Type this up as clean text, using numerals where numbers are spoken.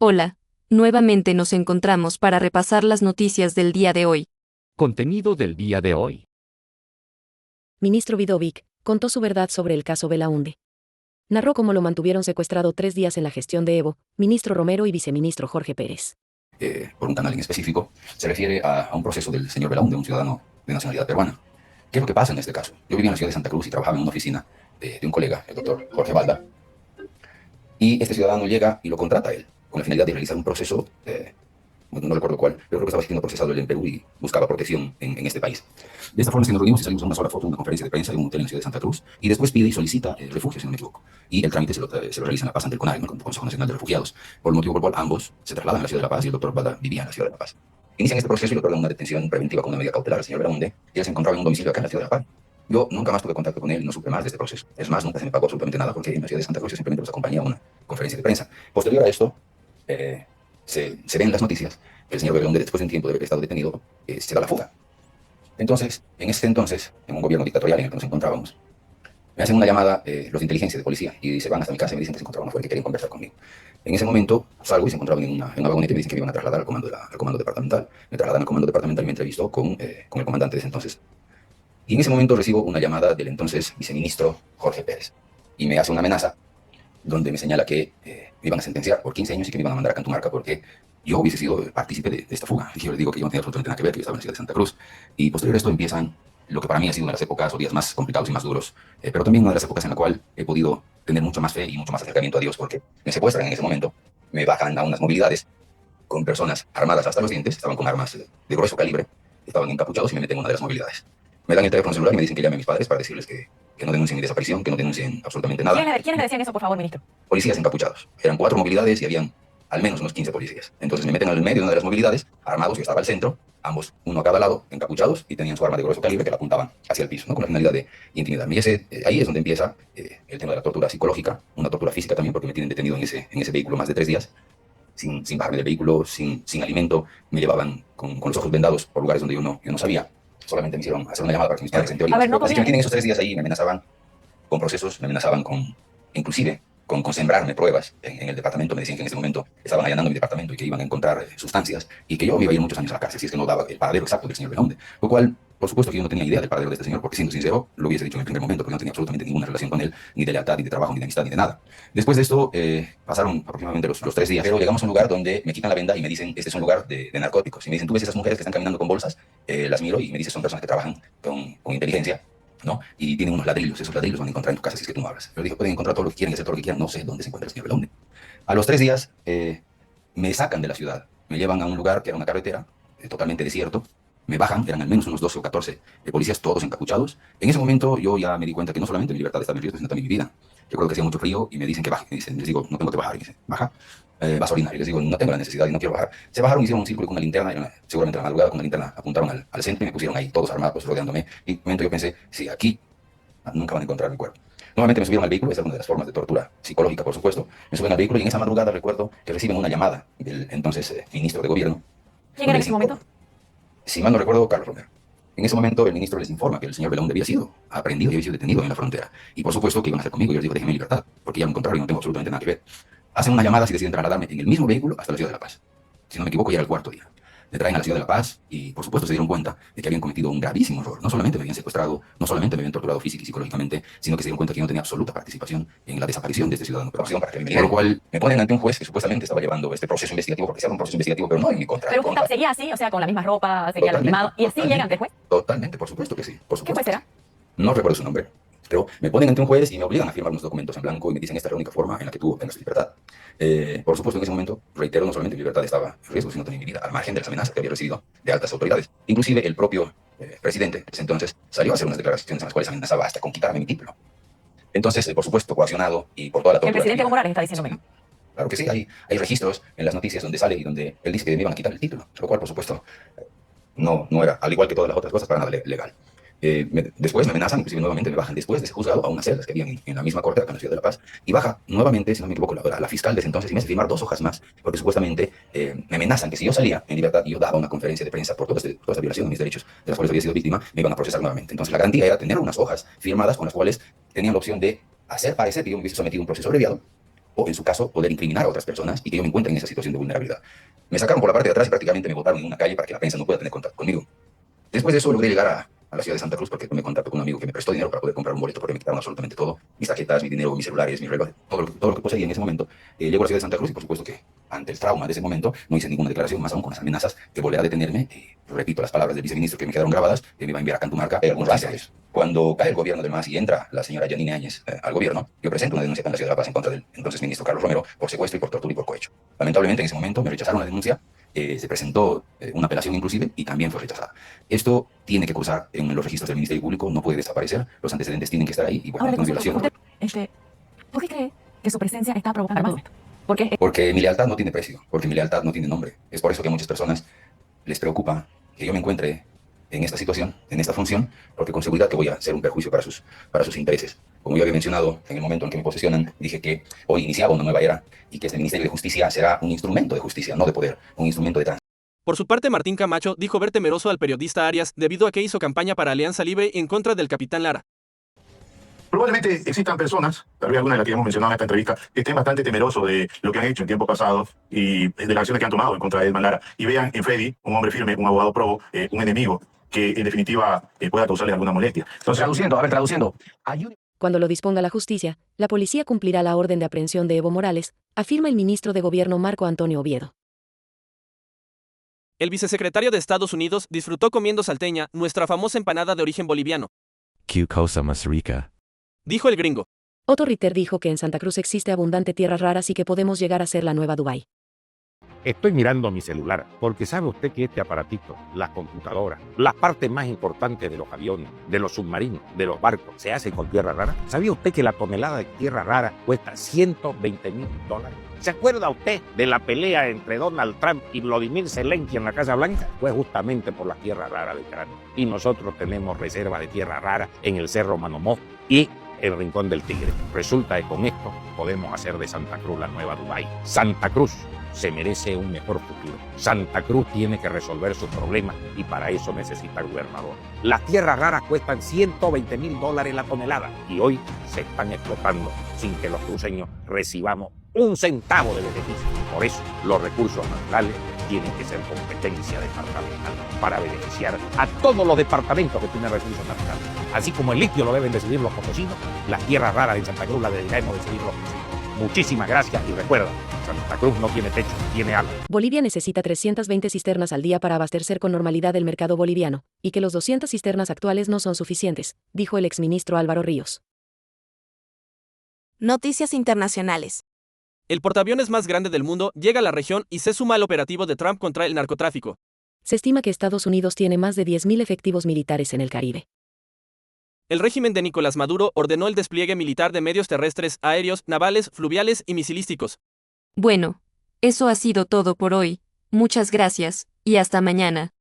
Hola, nuevamente nos encontramos para repasar las noticias del día de hoy. Contenido del día de hoy. Ministro Vidovic contó su verdad sobre el caso Belaunde. Narró cómo lo mantuvieron secuestrado 3 días en la gestión de Evo, ministro Romero y viceministro Jorge Pérez. Por un canal en específico, se refiere a un proceso del señor Belaunde, un ciudadano de nacionalidad peruana. ¿Qué es lo que pasa en este caso? Yo vivía en la ciudad de Santa Cruz y trabajaba en una oficina de un colega, el doctor Jorge Balda, y este ciudadano llega y lo contrata a él, con la finalidad de realizar un proceso, no recuerdo cuál, pero creo que estaba siendo procesado él en Perú y buscaba protección en este país. De esta forma es que nos reunimos y salimos a una sola foto, una conferencia de prensa en un hotel en la ciudad de Santa Cruz, y después pide y solicita refugio, si no me equivoco. Y el trámite se lo realiza en La Paz ante el CONARE, ¿no? El Consejo Nacional de Refugiados, por el motivo por el cual ambos se trasladan a la ciudad de La Paz y el doctor Balda vivía en la ciudad de La Paz. Inician este proceso y le otorgan una detención preventiva con una medida cautelar al señor Belaunde, y él se encontraba en un domicilio acá en la ciudad de La Paz. Yo nunca más tuve contacto con él y no supe más de este proceso. Es más, nunca se me pagó absolutamente nada porque en la ciudad de Santa Cruz yo simplemente los acompañé a una conferencia de prensa. Posterior a esto, se ven las noticias que el señor Belaunde, después de un tiempo de haber estado detenido, se da la fuga. Entonces, en un gobierno dictatorial en el que nos encontrábamos, me hacen una llamada los de inteligencia de policía y se van hasta mi casa y me dicen que se encontraban afuera y que querían conversar conmigo. En ese momento salgo y se encontraban en una vagoneta y me dicen que me iban a trasladar al comando departamental. Me trasladan al comando departamental y me entrevistó con el comandante de ese entonces. Y en ese momento recibo una llamada del entonces viceministro Jorge Pérez y me hace una amenaza donde me señala que me iban a sentenciar por 15 años y que me iban a mandar a Cantumarca porque yo hubiese sido partícipe de esta fuga. Y yo les digo que yo no tenía absolutamente nada que ver, que yo estaba en la ciudad de Santa Cruz. Y posterior a esto empiezan lo que para mí ha sido una de las épocas o días más complicados y más duros, pero también una de las épocas en la cual he podido tener mucha más fe y mucho más acercamiento a Dios porque me secuestran en ese momento, me bajan a unas movilidades con personas armadas hasta los dientes, estaban con armas de grueso calibre, estaban encapuchados y me meten en una de las movilidades. Me dan el teléfono celular y me dicen que llame a mis padres para decirles que no denuncien mi desaparición, que no denuncien absolutamente nada. ¿Quiénes le decían eso, por favor, ministro? Policías encapuchados. Eran 4 movilidades y habían al menos unos 15 policías. Entonces me meten al medio de una de las movilidades, armados, yo estaba al centro, ambos, uno a cada lado, encapuchados, y tenían su arma de grueso calibre que la apuntaban hacia el piso, ¿no? Con la finalidad de intimidarme. Y ahí es donde empieza el tema de la tortura psicológica, una tortura física también, porque me tienen detenido en ese vehículo más de 3 días, sin bajarme del vehículo, sin alimento, me llevaban con los ojos vendados por lugares donde yo no sabía. Solamente me hicieron hacer una llamada para que mis padres en teoría. A ver, no Así que me podían... tienen esos 3 días ahí, me amenazaban con procesos, me amenazaban inclusive con sembrarme pruebas en el departamento. Me decían que en ese momento estaban allanando mi departamento y que iban a encontrar sustancias y que yo me iba a ir muchos años a la cárcel si es que no daba el paradero exacto del señor Belaunde. Lo cual, por supuesto que yo no tenía idea del paradero de este señor, porque siendo sincero, lo hubiese dicho en el primer momento, porque no tenía absolutamente ninguna relación con él, ni de lealtad, ni de trabajo, ni de amistad, ni de nada. Después de esto, pasaron aproximadamente los 3 días, pero llegamos a un lugar donde me quitan la venda y me dicen, este es un lugar de narcóticos. Y me dicen, tú ves esas mujeres que están caminando con bolsas, las miro y me dices, son personas que trabajan con inteligencia, ¿no? Y tienen unos ladrillos, esos ladrillos van a encontrar en tu casa si es que tú no hablas. Yo dije, pueden encontrar todo lo que quieran y hacer todo lo que quieran, no sé dónde se encuentra el señor Belaunde. A los 3 días me sacan de la ciudad, me llevan a un lugar que era una carretera, totalmente desierto, me bajan, eran al menos unos 12 o 14 policías, todos encapuchados. En ese momento yo ya me di cuenta que no solamente mi libertad estaba en riesgo, sino también mi vida. Yo creo que hacía mucho frío y me dicen que baje, les digo, no tengo que bajar, y me dicen, baja, vas a orinar, y les digo, no tengo la necesidad y no quiero bajar. Se bajaron, hicieron un círculo con una linterna, seguramente a la madrugada con una linterna, apuntaron al centro y me pusieron ahí todos armados, rodeándome, y en un momento yo pensé, sí, aquí nunca van a encontrar mi cuerpo. Nuevamente me subieron al vehículo, esa es una de las formas de tortura psicológica, por supuesto. Me suben al vehículo y en esa madrugada recuerdo que reciben una llamada del entonces ministro de gobierno. ¿Quién era en ese momento? Si mal no recuerdo, Carlos Romero. En ese momento el ministro les informa que el señor Belaunde había sido aprehendido y había sido detenido en la frontera. Y por supuesto que iban a hacer conmigo. Yo les digo, déjenme en libertad, porque ya lo encontraron y no tengo absolutamente nada que ver. Hacen una llamada y deciden trasladarme en el mismo vehículo hasta la ciudad de La Paz. Si no me equivoco, ya era el 4.º día. Me traen a la ciudad de La Paz y por supuesto se dieron cuenta de que habían cometido un gravísimo error. No solamente me habían secuestrado, no solamente me habían torturado física y psicológicamente, sino que se dieron cuenta que yo no tenía absoluta participación en la desaparición de este ciudadano peruano. Por lo cual me ponen ante un juez que supuestamente estaba llevando este proceso investigativo, porque se llama un proceso investigativo, pero no en mi contra. Pero usted seguía así, o sea, con la misma ropa, seguía lastimado, y así llegan ante el juez. Totalmente, por supuesto que sí. Por ¿Qué supuesto. juez será? No recuerdo su nombre, pero me ponen ante un juez y me obligan a firmar unos documentos en blanco y me dicen esta es la única forma en la que tú obtengas tu libertad. Por supuesto, en ese momento, reitero, no solamente mi libertad estaba en riesgo, sino también mi vida, al margen de las amenazas que había recibido de altas autoridades. Inclusive el propio presidente de ese entonces salió a hacer unas declaraciones en las cuales amenazaba hasta con quitarme mi título. Entonces, por supuesto, coaccionado y por toda la El tortura. presidente Evo Morales está diciéndome. Claro que sí, hay registros en las noticias donde sale y donde él dice que me iban a quitar el título, lo cual, por supuesto, no era, al igual que todas las otras cosas, para nada legal. Después me amenazan, inclusive nuevamente me bajan después de ese juzgado a unas celdas que habían en la misma corte acá en la ciudad de La Paz, y baja nuevamente, si no me equivoco, la fiscal de ese entonces y me hace firmar 2 hojas más, porque supuestamente me amenazan que si yo salía en libertad y yo daba una conferencia de prensa por toda esta violación de mis derechos de las cuales había sido víctima, me iban a procesar nuevamente. Entonces la garantía era tener unas hojas firmadas con las cuales tenían la opción de hacer parecer que yo me hubiese sometido a un proceso abreviado o en su caso poder incriminar a otras personas y que yo me encuentre en esa situación de vulnerabilidad. Me sacaron por la parte de atrás y prácticamente me botaron en una calle para que la prensa no pueda tener contacto conmigo. Después de eso logré llegar a la ciudad de Santa Cruz porque tomé contacto con un amigo que me prestó dinero para poder comprar un boleto porque me quitaron absolutamente todo, mis tarjetas, mi dinero, mis celulares, mis relojes, todo lo que poseía en ese momento. Llego a la ciudad de Santa Cruz y por supuesto que ante el trauma de ese momento no hice ninguna declaración, más aún con las amenazas de volver a detenerme. Repito las palabras del viceministro que me quedaron grabadas, que me iba a enviar a Cantumarca algunos 15 años. Cuando cae el gobierno del MAS y entra la señora Yanine Áñez al gobierno, yo presento una denuncia en la ciudad de La Paz en contra del entonces ministro Carlos Romero por secuestro y por tortura y por cohecho. Lamentablemente en ese momento me rechazaron la denuncia, se presentó una apelación inclusive y también fue rechazada. Esto tiene que cruzar en los registros del Ministerio Público, no puede desaparecer, los antecedentes tienen que estar ahí y bueno, Ahora, no es violación. ¿por qué cree que su presencia está provocando esto? Porque Porque mi lealtad no tiene precio, porque mi lealtad no tiene nombre. Es por eso que a muchas personas les preocupa que yo me encuentre en esta situación, en esta función, porque con seguridad que voy a ser un perjuicio para sus intereses. Como yo había mencionado en el momento en que me posesionan, dije que hoy iniciaba una nueva era y que este Ministerio de Justicia será un instrumento de justicia, no de poder, un instrumento de transición. Por su parte, Martín Camacho dijo ver temeroso al periodista Arias debido a que hizo campaña para Alianza Libre en contra del capitán Lara. Probablemente existan personas, tal vez algunas de las que hemos mencionado en esta entrevista, que estén bastante temerosos de lo que han hecho en tiempos pasados y de las acciones que han tomado en contra de Edman Lara. Y vean en Freddy un hombre firme, un abogado probo, un enemigo que en definitiva pueda causarles alguna molestia. Entonces, traduciendo. Cuando lo disponga la justicia, la policía cumplirá la orden de aprehensión de Evo Morales, afirma el ministro de Gobierno Marco Antonio Oviedo. El vicesecretario de Estados Unidos disfrutó comiendo salteña, nuestra famosa empanada de origen boliviano, Qué cosa más rica. dijo el gringo. Otto Ritter dijo que en Santa Cruz existe abundante tierras raras y que podemos llegar a ser la nueva Dubái. Estoy mirando mi celular, porque sabe usted que este aparatito, las computadoras, las partes más importantes de los aviones, de los submarinos, de los barcos, se hace con tierra rara. ¿Sabía usted que la tonelada de tierra rara cuesta $120,000? ¿Se acuerda usted de la pelea entre Donald Trump y Vladimir Zelensky en la Casa Blanca? Fue justamente por la tierra rara de Ucrania. Y nosotros tenemos reserva de tierra rara en el Cerro Manomó y el Rincón del Tigre. Resulta que con esto podemos hacer de Santa Cruz la nueva Dubái. Santa Cruz se merece un mejor futuro. Santa Cruz tiene que resolver sus problemas y para eso necesita gobernador. Las tierras raras cuestan $120,000 la tonelada y hoy se están explotando sin que los cruceños recibamos un centavo de beneficio. Por eso los recursos naturales tienen que ser competencia departamental para beneficiar a todos los departamentos que tienen recursos naturales. Así como el litio lo deben decidir los potosinos, las tierras raras en Santa Cruz las deberemos decidir los potosinos. Muchísimas gracias y recuerda, Santa Cruz no tiene techo, tiene alas. Bolivia necesita 320 cisternas al día para abastecer con normalidad el mercado boliviano, y que los 200 cisternas actuales no son suficientes, dijo el exministro Álvaro Ríos. Noticias internacionales. El portaaviones más grande del mundo llega a la región y se suma al operativo de Trump contra el narcotráfico. Se estima que Estados Unidos tiene más de 10.000 efectivos militares en el Caribe. El régimen de Nicolás Maduro ordenó el despliegue militar de medios terrestres, aéreos, navales, fluviales y misilísticos. Bueno, eso ha sido todo por hoy, muchas gracias, y hasta mañana.